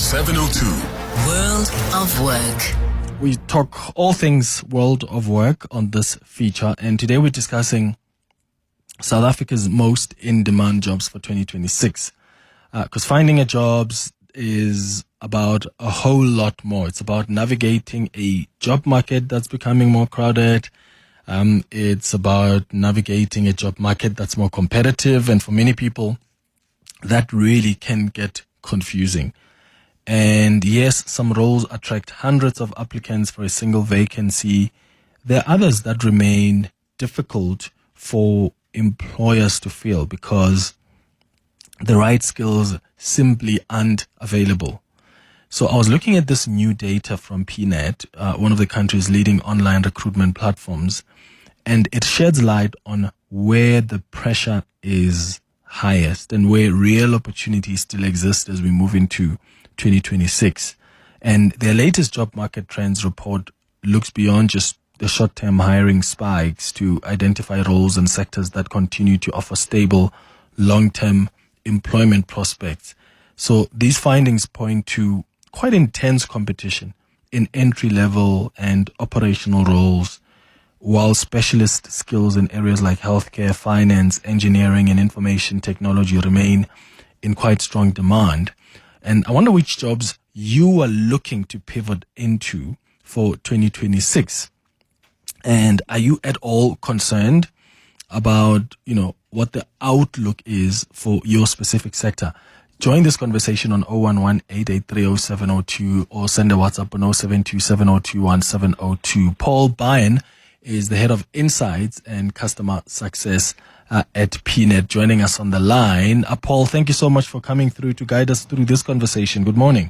702. World of Work. We talk all things world of work on this feature, and today we're discussing South Africa's most in-demand jobs for 2026. Because finding a job is about a whole lot more. It's about navigating a job market that's becoming more crowded. It's about navigating a job market that's more competitive, and for many people, that really can get confusing. And yes, some roles attract hundreds of applicants for a single vacancy. There are others that remain difficult for employers to fill because the right skills simply aren't available. So I was looking at this new data from Pnet, one of the country's leading online recruitment platforms, and it sheds light on where the pressure is highest and where real opportunities still exist as we move into 2026. And their latest job market trends report looks beyond just the short-term hiring spikes to identify roles and sectors that continue to offer stable, long-term employment prospects. So these findings point to quite intense competition in entry-level and operational roles, while specialist skills in areas like healthcare, finance, engineering, and information technology remain in quite strong demand. And I wonder which jobs you are looking to pivot into for 2026. And are you at all concerned about, what the outlook is for your specific sector? Join this conversation on 011-883-0702 or send a WhatsApp on 072-702-1702. Paul Byrne is the head of insights and customer success at Pnet, joining us on the line. Paul, thank you so much for coming through to guide us through this conversation. Good morning.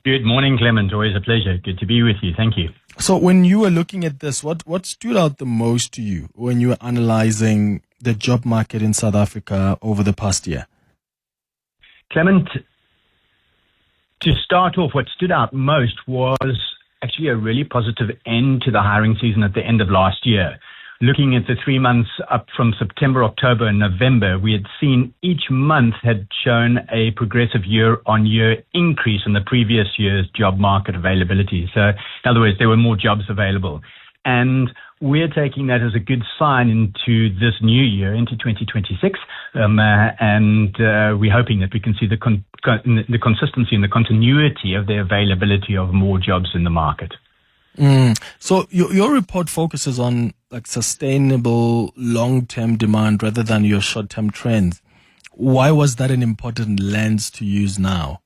Good morning, Clement. Always a pleasure. Good to be with you. Thank you. So when you were looking at this, what stood out the most to you when you were analyzing the job market in South Africa over the past year? Clement, to start off, what stood out most was actually a really positive end to the hiring season at the end of last year. Looking at the 3 months up from September, October, and November, we had seen each month had shown a progressive year-on-year increase in the previous year's job market availability. So, in other words, there were more jobs available. And we're taking that as a good sign into this new year, into 2026, and we're hoping that we can see the consistency and the continuity of the availability of more jobs in the market. So your report focuses on sustainable long-term demand rather than your short-term trends. Why was that an important lens to use now?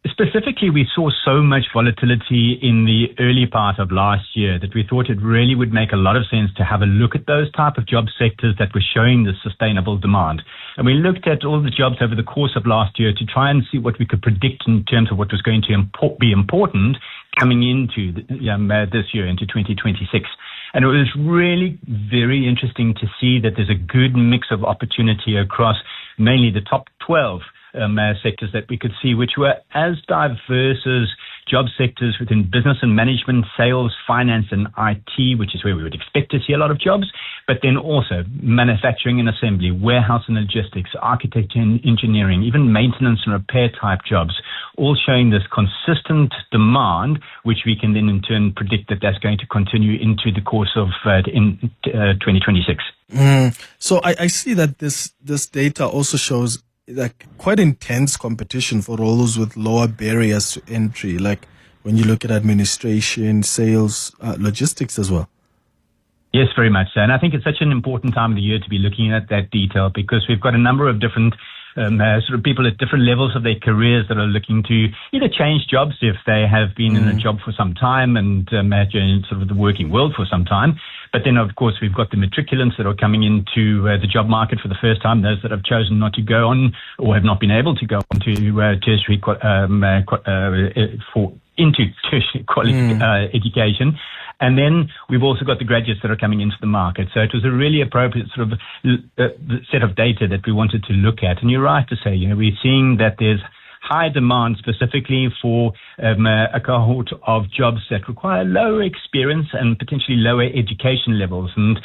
Specifically, we saw so much volatility in the early part of last year that we thought it really would make a lot of sense to have a look at those type of job sectors that were showing the sustainable demand. And we looked at all the jobs over the course of last year to try and see what we could predict in terms of what was going to be important coming into this year, into 2026. And it was really very interesting to see that there's a good mix of opportunity across mainly the top 12 sectors that we could see, which were as diverse as job sectors within business and management, sales, finance, and IT, which is where we would expect to see a lot of jobs, but then also manufacturing and assembly, warehouse and logistics, architecture and engineering, even maintenance and repair type jobs, all showing this consistent demand, which we can then in turn predict that that's going to continue into the course of 2026. So I see that this data also shows quite intense competition for roles with lower barriers to entry, like when you look at administration, sales, logistics as well. Yes, very much so. And I think it's such an important time of the year to be looking at that detail because we've got a number of different sort of people at different levels of their careers that are looking to either change jobs if they have been in a job for some time and in sort of the working world for some time. But then, of course, we've got the matriculants that are coming into the job market for the first time, those that have chosen not to go on or have not been able to go on to tertiary into tertiary quality education. And then we've also got the graduates that are coming into the market. So it was a really appropriate sort of set of data that we wanted to look at. And you're right to say, we're seeing that there's high demand specifically for a cohort of jobs that require lower experience and potentially lower education levels. And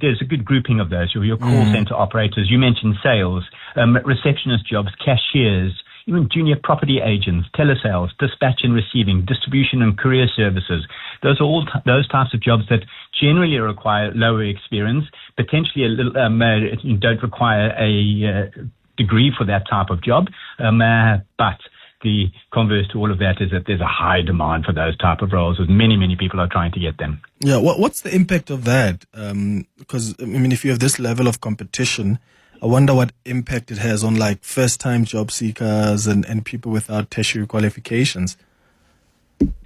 there's a good grouping of those. Your call center operators, you mentioned sales, receptionist jobs, cashiers, even junior property agents, telesales, dispatch and receiving, distribution and courier services. Those are all those types of jobs that generally require lower experience, potentially a little, don't require a degree for that type of job, but the converse to all of that is that there's a high demand for those type of roles, as many people are trying to get them. Yeah, what's the impact of that? Because, if you have this level of competition, I wonder what impact it has on like first-time job seekers and people without tertiary qualifications.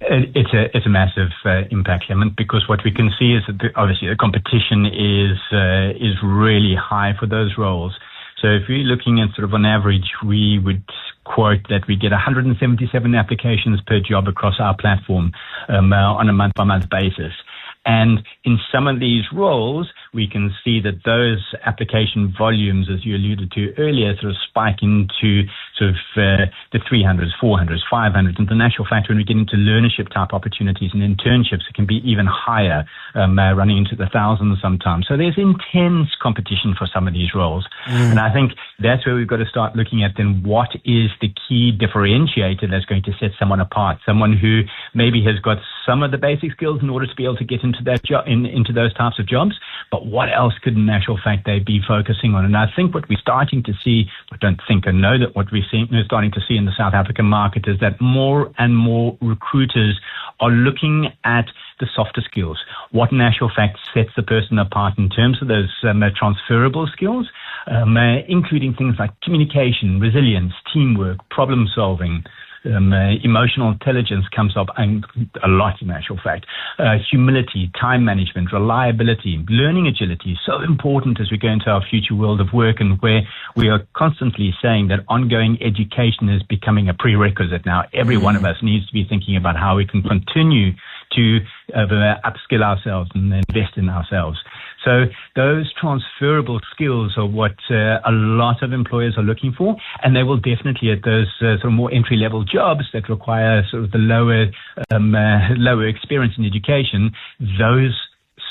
It's a massive impact, Clement, because what we can see is that obviously the competition is really high for those roles. So if we're looking at sort of on average, we would quote that we get 177 applications per job across our platform on a month-by-month basis. And in some of these roles, we can see that those application volumes, as you alluded to earlier, sort of spike into sort of the 300s, 400s, 500s. And in actual fact, when we get into learnership type opportunities and internships, it can be even higher, running into the thousands sometimes. So there's intense competition for some of these roles. And I think that's where we've got to start looking at then what is the key differentiator that's going to set someone apart, someone who maybe has got some of the basic skills in order to be able to get into that job, into those types of jobs, but what else could in actual fact they be focusing on? And I think what we're starting to see, I don't think I know that what we're starting to see in the South African market is that more and more recruiters are looking at the softer skills, what in actual fact sets the person apart in terms of those transferable skills, including things like communication, resilience, teamwork, problem solving. Emotional intelligence comes up a lot in actual fact. Humility, time management, reliability, learning agility, so important as we go into our future world of work, and where we are constantly saying that ongoing education is becoming a prerequisite now. Every one of us needs to be thinking about how we can continue to upskill ourselves and invest in ourselves. So those transferable skills are what a lot of employers are looking for, and they will definitely at those sort of more entry-level jobs that require sort of the lower experience in education, those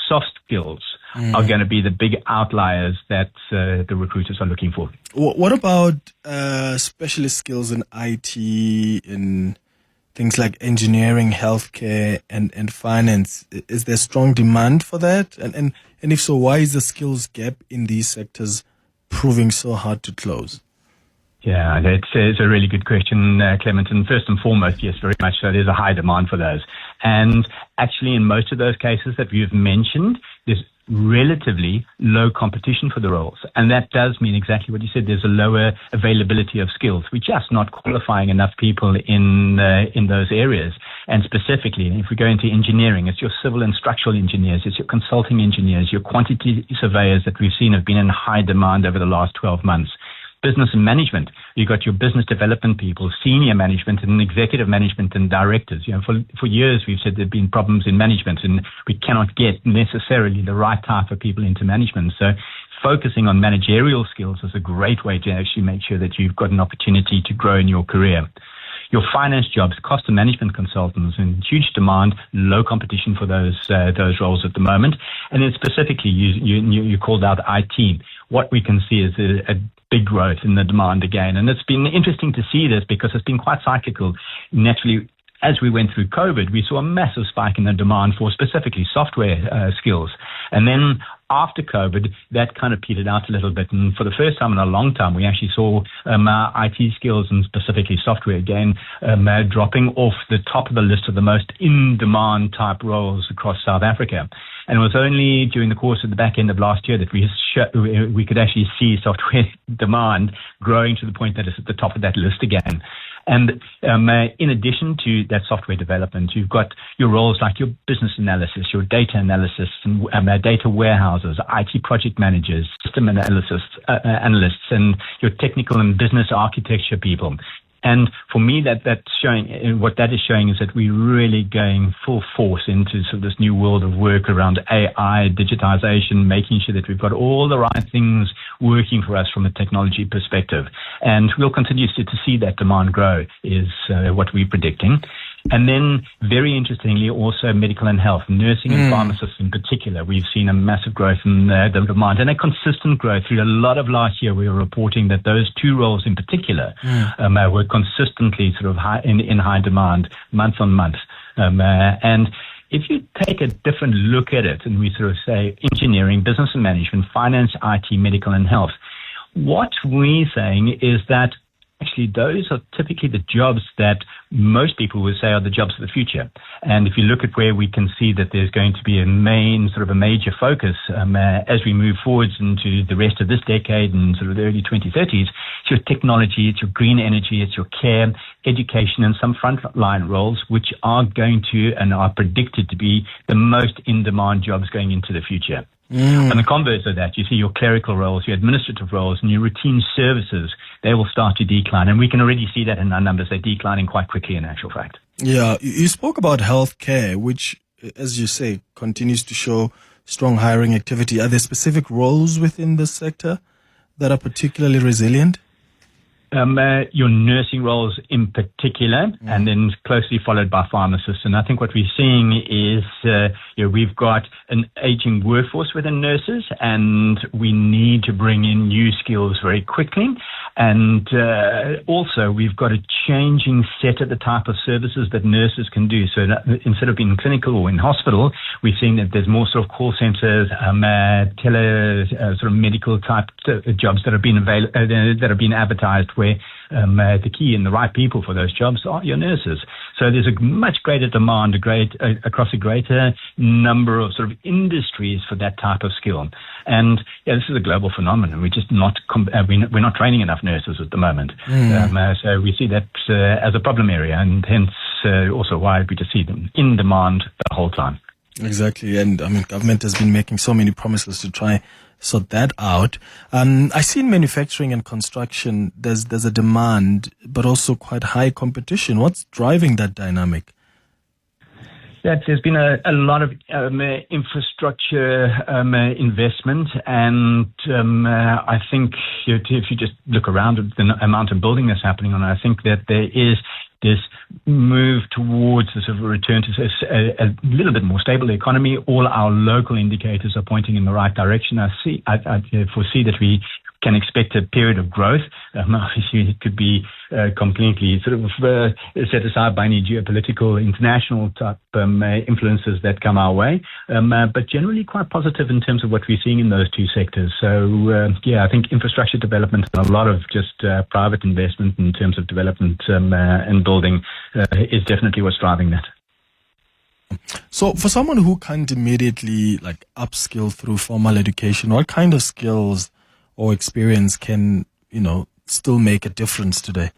soft skills are going to be the big outliers that the recruiters are looking for. What about specialist skills in IT, in things like engineering, healthcare, and finance? Is there strong demand for that? And if so, why is the skills gap in these sectors proving so hard to close? Yeah, it's a really good question, Clement. And first and foremost, yes, very much so. There's a high demand for those. And actually, in most of those cases that you've mentioned, there's relatively low competition for the roles. And that does mean exactly what you said. There's a lower availability of skills. We're just not qualifying enough people in those areas. And specifically, if we go into engineering, it's your civil and structural engineers, it's your consulting engineers, your quantity surveyors that we've seen have been in high demand over the last 12 months. Business and management, you've got your business development people, senior management and executive management and directors. You know, for years we've said there have been problems in management and we cannot get necessarily the right type of people into management. So focusing on managerial skills is a great way to actually make sure that you've got an opportunity to grow in your career. Your finance jobs, cost and management consultants, in huge demand, low competition for those roles at the moment. And then specifically, you called out IT. What we can see is a big growth in the demand again. And it's been interesting to see this because it's been quite cyclical. Naturally, as we went through COVID, we saw a massive spike in the demand for specifically software skills. And then after COVID, that kind of petered out a little bit. And for the first time in a long time, we actually saw IT skills and specifically software again dropping off the top of the list of the most in-demand type roles across South Africa. And it was only during the course of the back end of last year that we could actually see software demand growing to the point that it's at the top of that list again. And in addition to that software development, you've got your roles like your business analysis, your data analysis, and data warehouses, IT project managers, system analysts, and your technical and business architecture people. And for me, that's showing, what that is showing is that we're really going full force into sort of this new world of work around AI, digitization, making sure that we've got all the right things working for us from a technology perspective. And we'll continue to see that demand grow is what we're predicting. And then, very interestingly, also medical and health, nursing and pharmacists in particular. We've seen a massive growth in the demand and a consistent growth through a lot of last year. We were reporting that those two roles in particular were consistently sort of in high demand month on month. And if you take a different look at it, and we sort of say engineering, business and management, finance, IT, medical and health, what we're saying is that actually those are typically the jobs that most people would say are the jobs of the future. And if you look at where we can see that there's going to be a major focus as we move forwards into the rest of this decade and sort of the early 2030s, it's your technology, it's your green energy, it's your care, education, and some frontline roles, which are going to and are predicted to be the most in-demand jobs going into the future. And the converse of that, you see your clerical roles, your administrative roles, and your routine services, they will start to decline. And we can already see that in our numbers. They're declining quite quickly in actual fact. Yeah, you spoke about healthcare, which, as you say, continues to show strong hiring activity. Are there specific roles within this sector that are particularly resilient? Your nursing roles in particular, and then closely followed by pharmacists. And I think what we're seeing is we've got an aging workforce within nurses, and we need to bring in new skills very quickly. And also, we've got a changing set of the type of services that nurses can do. So instead of being clinical or in hospital, we're seeing that there's more sort of call centers, sort of medical type jobs that have been advertised, where the key and the right people for those jobs are your nurses. So there's a much greater demand, across a greater number of sort of industries for that type of skill. And this is a global phenomenon. We're just not we're not training enough nurses at the moment. So we see that as a problem area, and hence also why we just see them in demand the whole time. Exactly. And I mean, government has been making so many promises to try sort that out. I see in manufacturing and construction, there's a demand, but also quite high competition. What's driving that dynamic? There's been a lot of infrastructure investment, and I think if you just look around at the amount of building that's happening on, I think that there is this move towards a sort of return to a little bit more stable economy. All our local indicators are pointing in the right direction. I foresee that we can expect a period of growth. Obviously, it could be completely sort of set aside by any geopolitical international type influences that come our way, but generally quite positive in terms of what we're seeing in those two sectors. So, I think infrastructure development and a lot of just private investment in terms of development and building is definitely what's driving that. So for someone who can't immediately upskill through formal education, what kind of skills or experience can, still make a difference today?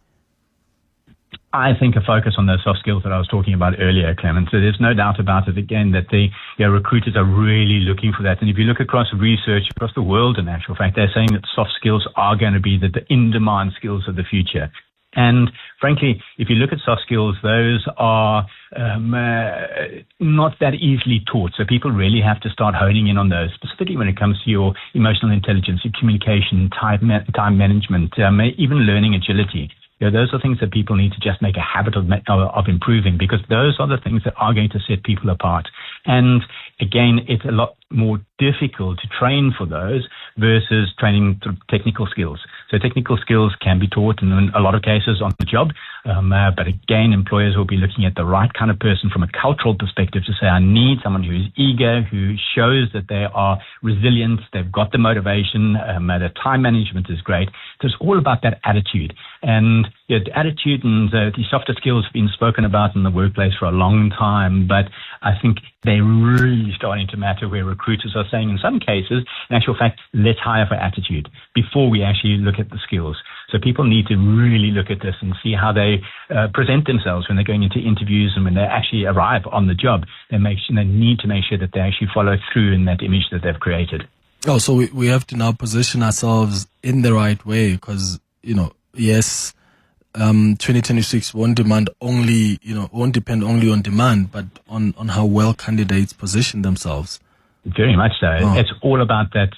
I think a focus on those soft skills that I was talking about earlier, Clement. So there's no doubt about it, again, that the recruiters are really looking for that. And if you look across research across the world, in actual fact, they're saying that soft skills are going to be the in-demand skills of the future. And frankly, if you look at soft skills, those are not that easily taught. So people really have to start honing in on those, specifically when it comes to your emotional intelligence, your communication, time management, even learning agility. Those are things that people need to just make a habit of improving, because those are the things that are going to set people apart. And again, it's a lot more difficult to train for those versus training sort of technical skills. So technical skills can be taught in a lot of cases on the job. But again, employers will be looking at the right kind of person from a cultural perspective to say, I need someone who is eager, who shows that they are resilient, they've got the motivation, their time management is great. So it's all about that attitude. And the attitude and the softer skills have been spoken about in the workplace for a long time, but I think they're really starting to matter, where recruiters are saying in some cases, in actual fact, let's hire for attitude before we actually look at the skills. So people need to really look at this and see how they present themselves when they're going into interviews, and when they actually arrive on the job, they need to make sure that they actually follow through in that image that they've created. Oh, so we have to now position ourselves in the right way, because, yes, 2026 won't depend only on demand, but on how well candidates position themselves. Very much so. It's all about that.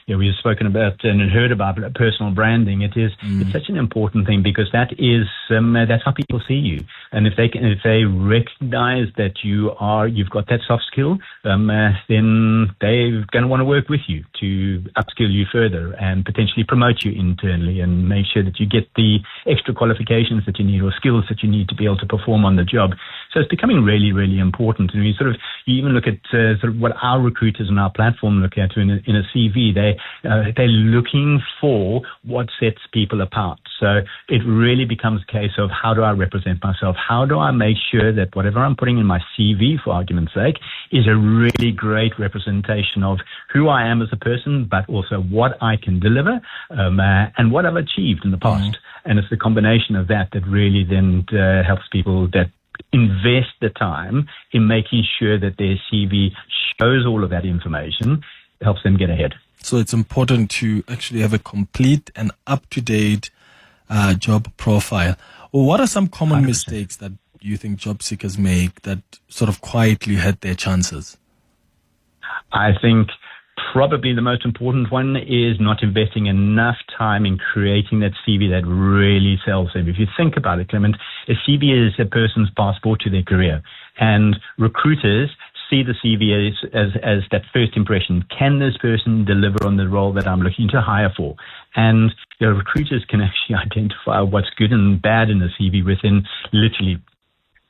We've spoken about and heard about personal branding. It's such an important thing, because that is that's how people see you. And if they recognize that you've got that soft skill, then they're going to want to work with you to upskill you further and potentially promote you internally and make sure that you get the extra qualifications that you need or skills that you need to be able to perform on the job. So it's becoming really, really important. And you even look at sort of what our recruiters on our platform look at in a CV. They're looking for what sets people apart. So it really becomes a case of, how do I represent myself? How do I make sure that whatever I'm putting in my CV, for argument's sake, is a really great representation of who I am as a person, but also what I can deliver and what I've achieved in the past. And it's the combination of that really then helps people that invest the time in making sure that their CV shows all of that information, helps them get ahead. So it's important to actually have a complete and up-to-date job profile. Well, what are some common 100%. mistakes that you think job seekers make that sort of quietly hurt their chances? I think probably the most important one is not investing enough time in creating that CV that really sells them. If you think about it, Clement, a CV is a person's passport to their career, and recruiters see the CV as that first impression. Can this person deliver on the role that I'm looking to hire for? And recruiters can actually identify what's good and bad in a CV within literally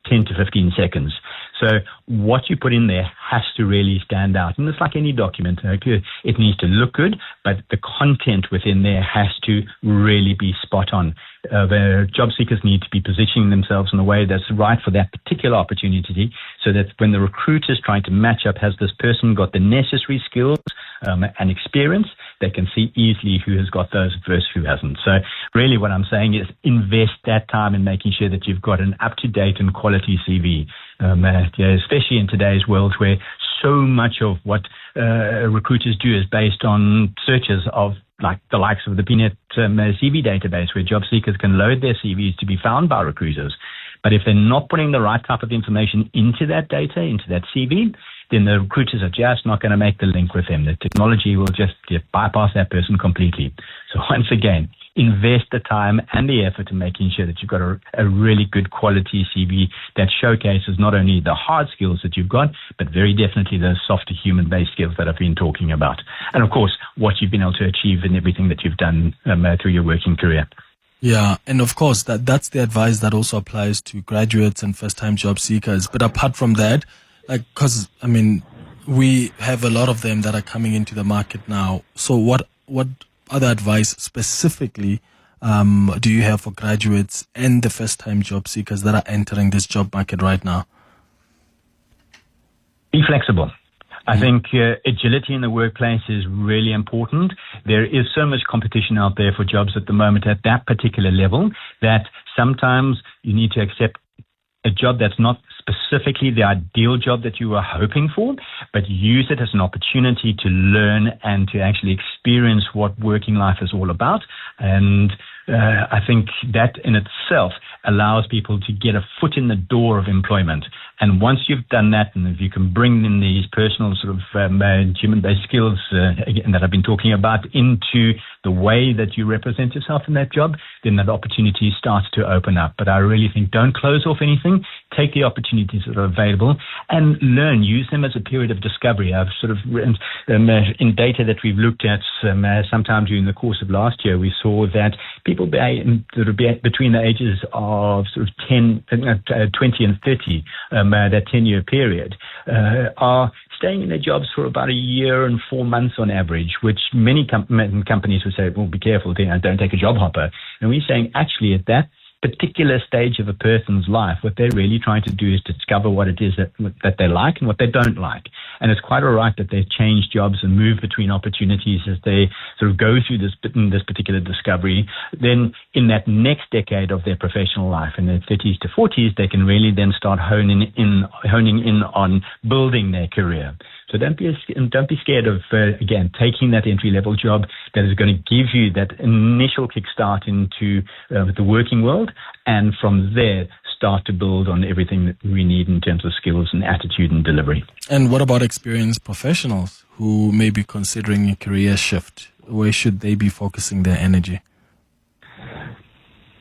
10 to 15 seconds. So what you put in there has to really stand out. And it's like any document. It needs to look good, but the content within there has to really be spot on. The job seekers need to be positioning themselves in a way that's right for that particular opportunity, so that when the recruiter is trying to match up, has this person got the necessary skills and experience, they can see easily who has got those versus who hasn't. So really what I'm saying is invest that time in making sure that you've got an up-to-date and quality CV, especially in today's world where so much of what recruiters do is based on searches of like the likes of the Pnet CV database, where job seekers can load their CVs to be found by recruiters. But if they're not putting the right type of information into that data, into that CV, then the recruiters are just not going to make the link with them. The technology will just bypass that person completely. So once again, invest the time and the effort in making sure that you've got a really good quality CV that showcases not only the hard skills that you've got, but very definitely those softer human-based skills that I've been talking about. And of course, what you've been able to achieve in everything that you've done through your working career. Yeah, and of course, that's the advice that also applies to graduates and first-time job seekers. But apart from that, because, we have a lot of them that are coming into the market now. So what other advice specifically do you have for graduates and the first-time job seekers that are entering this job market right now? Be flexible. I think agility in the workplace is really important. There is so much competition out there for jobs at the moment at that particular level that sometimes you need to accept a job that's not specifically the ideal job that you were hoping for, but use it as an opportunity to learn and to actually experience what working life is all about. And I think that in itself allows people to get a foot in the door of employment. And once you've done that, and if you can bring in these personal sort of human-based skills again, that I've been talking about into the way that you represent yourself in that job, then that opportunity starts to open up. But I really think don't close off anything. Take the opportunities that are available and learn. Use them as a period of discovery. I've sort of written in data that we've looked at sometime during the course of last year, we saw that people between the ages of sort of 20 and 30, that 10-year period, are staying in their jobs for about a year and 4 months on average, which many companies would say, well, be careful, don't take a job hopper. And we're saying actually at that particular stage of a person's life, what they're really trying to do is discover what it is that they like and what they don't like. And it's quite all right that they change jobs and move between opportunities as they sort of go through this particular discovery. Then in that next decade of their professional life, in their 30s to 40s, they can really then start honing in on building their career. So don't be scared of, again, taking that entry-level job that is going to give you that initial kickstart into the working world. And from there, start to build on everything that we need in terms of skills and attitude and delivery. And what about experienced professionals who may be considering a career shift? Where should they be focusing their energy?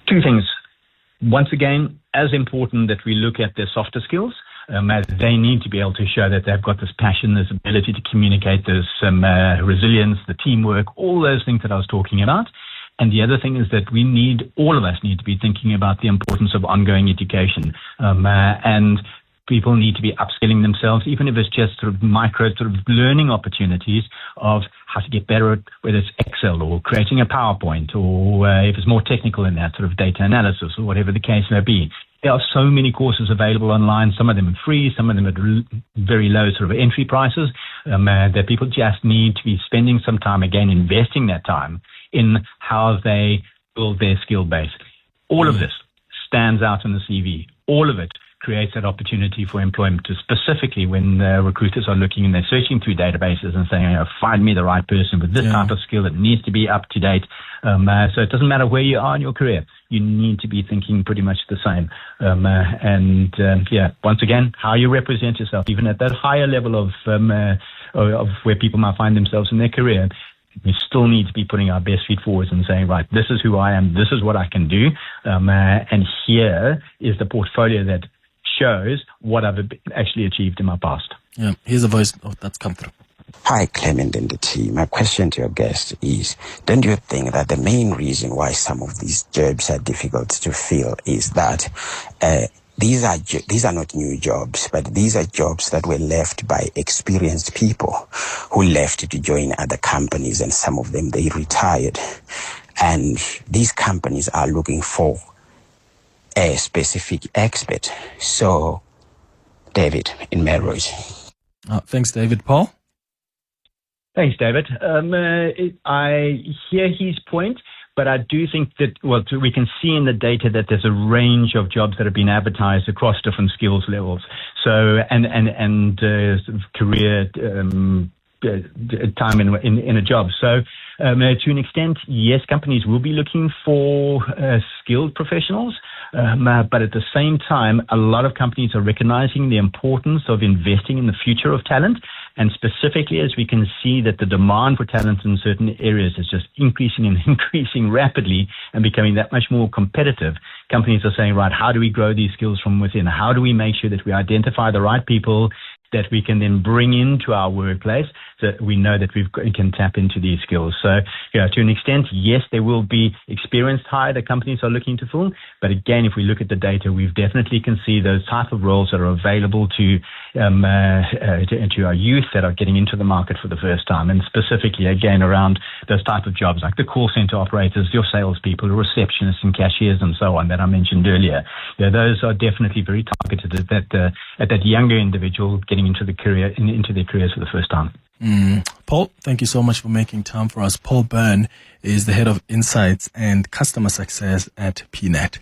Two things. Once again, as important that we look at their softer skills. As they need to be able to show that they've got this passion, this ability to communicate, this resilience, the teamwork, all those things that I was talking about. And the other thing is that all of us need to be thinking about the importance of ongoing education. And people need to be upskilling themselves, even if it's just sort of micro learning opportunities of how to get better at whether it's Excel or creating a PowerPoint, or if it's more technical in that sort of data analysis or whatever the case may be. There are so many courses available online, some of them are free, some of them at very low sort of entry prices, that people just need to be spending some time, again, investing that time in how they build their skill base. All of this stands out in the CV. All of it creates that opportunity for employment, specifically when recruiters are looking and they're searching through databases and saying, find me the right person with this type of skill that needs to be up to date. So it doesn't matter where you are in your career. You need to be thinking pretty much the same. Once again, how you represent yourself, even at that higher level of where people might find themselves in their career, we still need to be putting our best feet forward and saying, right, this is who I am, this is what I can do, and here is the portfolio that shows what I've actually achieved in my past. Yeah, here's a voice that's come through. Hi, Clement and the team. My question to your guest is, don't you think that the main reason why some of these jobs are difficult to fill is that these are not new jobs, but these are jobs that were left by experienced people who left to join other companies, and some of them, they retired. And these companies are looking for a specific expert. So, David in Melrose. Thanks, David. Paul? Thanks, David. I hear his point, but I do think that, we can see in the data that there's a range of jobs that have been advertised across different skills levels. So, and sort of career time in a job. So, to an extent, yes, companies will be looking for skilled professionals, but at the same time, a lot of companies are recognizing the importance of investing in the future of talent. And specifically, as we can see that the demand for talent in certain areas is just increasing and increasing rapidly and becoming that much more competitive, companies are saying, right, how do we grow these skills from within? How do we make sure that we identify the right people that we can then bring into our workplace so that we know that we can tap into these skills? So, to an extent, yes, there will be experienced hire that companies are looking to fill. But again, if we look at the data, we definitely can see those type of roles that are available to our youth that are getting into the market for the first time. And specifically, again, around those type of jobs like the call center operators, your salespeople, your receptionists and cashiers and so on that I mentioned earlier. Those are definitely very targeted at that younger individual getting into their careers for the first time. Paul, thank you so much for making time for us. Paul Byrne is the head of insights and customer success at Pnet.